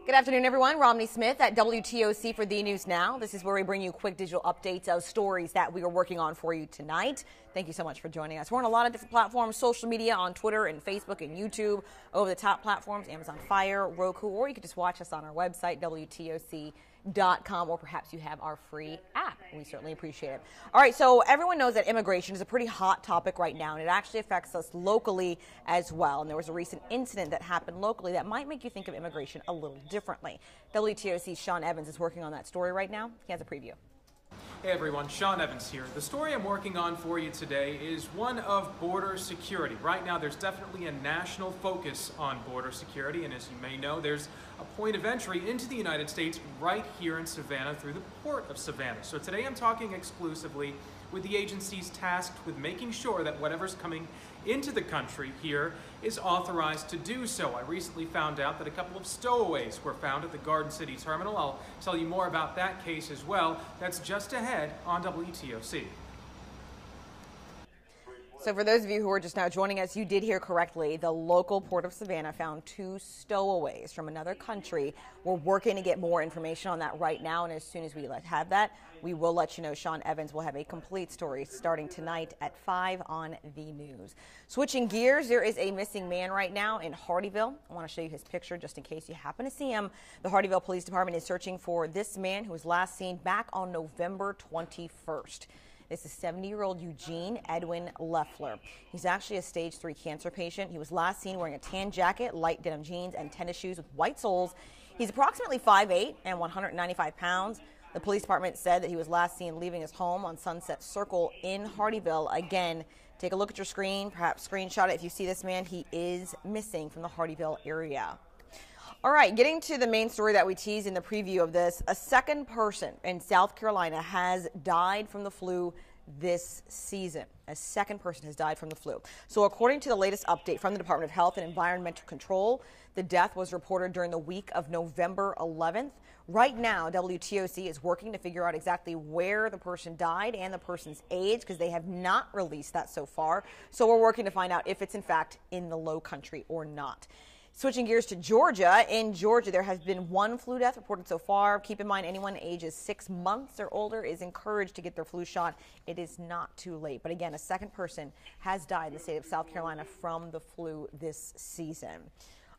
Good afternoon, everyone. Romney Smith at WTOC for the News Now. This is where we bring you quick digital updates of stories that we are working on for you tonight. Thank you so much for joining us. We're on a lot of different platforms, social media, on Twitter and Facebook and YouTube, over-the-top platforms, Amazon Fire, Roku, or you can just watch us on our website, WTOC.com, or perhaps you have our free app. We certainly appreciate it. All right, so everyone knows that immigration is a pretty hot topic right now, and it actually affects us locally as well. And there was a recent incident that happened locally that might make you think of immigration a little differently. WTOC's Sean Evans is working on that story right now. He has a preview. Hey everyone, Sean Evans here. The story I'm working on for you today is one of border security. Right now there's definitely a national focus on border security, and as you may know, there's a point of entry into the United States right here in Savannah through the port of Savannah. So today I'm talking exclusively with the agencies tasked with making sure that whatever's coming into the country here is authorized to do so. I recently found out that a couple of stowaways were found at the Garden City Terminal. I'll tell you more about that case as well. That's just ahead on WTOC. So for those of you who are just now joining us, you did hear correctly. The local Port of Savannah found 2 stowaways from another country. We're working to get more information on that right now, and as soon as we have that, we will let you know. Sean Evans will have a complete story starting tonight at 5 on the news. Switching gears, there is a missing man right now in Hardeeville. I want to show you his picture just in case you happen to see him. The Hardeeville Police Department is searching for this man who was last seen back on November 21st. This is 70-year-old Eugene Edwin Leffler. He's actually a stage 3 cancer patient. He was last seen wearing a tan jacket, light denim jeans, and tennis shoes with white soles. He's approximately 5'8" and 195 pounds. The police department said that he was last seen leaving his home on Sunset Circle in Hardeeville. Again, take a look at your screen, perhaps screenshot it if you see this man. He is missing from the Hardeeville area. All right, getting to the main story that we teased in the preview of this, a second person in South Carolina has died from the flu this season. A second person has died from the flu. So according to the latest update from the Department of Health and Environmental Control, the death was reported during the week of November 11th. Right now, WTOC is working to figure out exactly where the person died and the person's age, because they have not released that so far. So we're working to find out if it's in fact in the Low Country or not. Switching gears to Georgia. In Georgia, there has been 1 flu death reported so far. Keep in mind, anyone ages 6 months or older is encouraged to get their flu shot. It is not too late. But again, a second person has died in the state of South Carolina from the flu this season.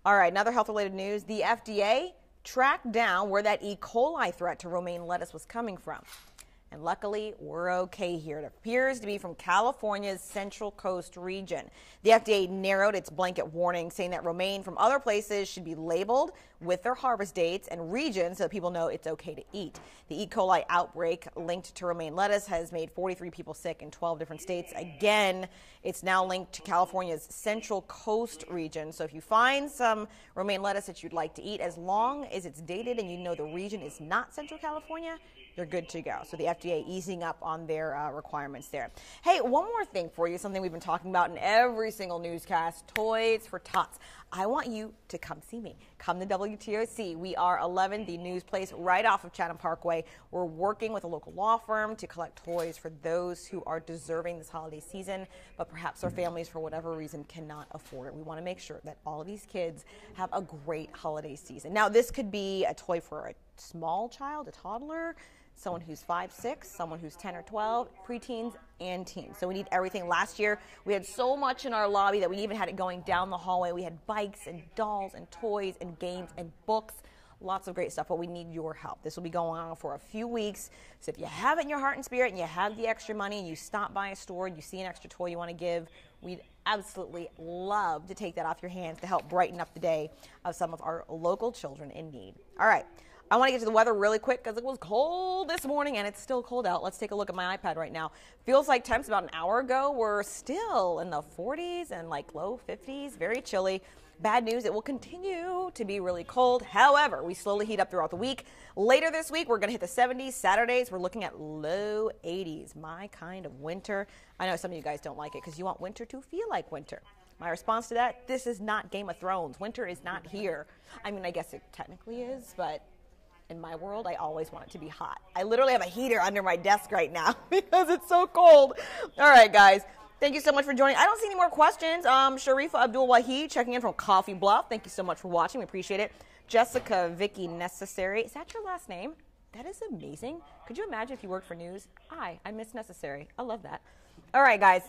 All right, another health-related news. The FDA tracked down where that E. coli threat to romaine lettuce was coming from. And luckily, we're okay here. It appears to be from California's Central Coast region. The FDA narrowed its blanket warning, saying that romaine from other places should be labeled with their harvest dates and regions so that people know it's okay to eat. The E. coli outbreak linked to romaine lettuce has made 43 people sick in 12 different states. Again, it's now linked to California's Central Coast region. So if you find some romaine lettuce that you'd like to eat, as long as it's dated and you know the region is not Central California, you're good to go. So the FDA easing up on their requirements there. Hey, one more thing for you, something we've been talking about in every single newscast, Toys for Tots. I want you to come see me. Come to WTOC. We are 11, the news place right off of Chatham Parkway. We're working with a local law firm to collect toys for those who are deserving this holiday season, but perhaps their families, for whatever reason, cannot afford it. We want to make sure that all of these kids have a great holiday season. Now, this could be a toy for a small child, a toddler, someone who's 5, 6, someone who's 10 or 12, preteens and teens. So we need everything. Last year, we had so much in our lobby that we even had it going down the hallway. We had bikes and dolls and toys and games and books. Lots of great stuff, but we need your help. This will be going on for a few weeks. So if you have it in your heart and spirit and you have the extra money and you stop by a store and you see an extra toy you want to give, we'd absolutely love to take that off your hands to help brighten up the day of some of our local children in need. All right. I want to get to the weather really quick because it was cold this morning and it's still cold out. Let's take a look at my iPad right now. Feels like temps about an hour ago were still in the 40s and like low 50s, very chilly. Bad news, it will continue to be really cold. However, we slowly heat up throughout the week. Later this week, we're going to hit the 70s. Saturdays, we're looking at low 80s. My kind of winter. I know some of you guys don't like it because you want winter to feel like winter. My response to that, this is not Game of Thrones. Winter is not here. I mean, I guess it technically is, but in my world, I always want it to be hot. I literally have a heater under my desk right now because it's so cold. All right, guys. Thank you so much for joining. I don't see any more questions. Sharifa Abdul Wahid checking in from Coffee Bluff. Thank you so much for watching. We appreciate it. Jessica Vicky Necessary. Is that your last name? That is amazing. Could you imagine if you worked for news? I miss Necessary. I love that. All right, guys.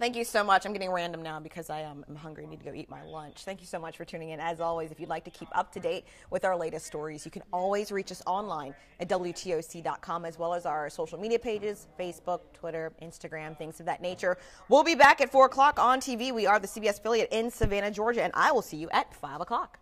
Thank you so much. I'm getting random now because I'm hungry. I need to go eat my lunch. Thank you so much for tuning in. As always, if you'd like to keep up to date with our latest stories, you can always reach us online at WTOC.com, as well as our social media pages, Facebook, Twitter, Instagram, things of that nature. We'll be back at 4 o'clock on TV. We are the CBS affiliate in Savannah, Georgia, and I will see you at 5 o'clock.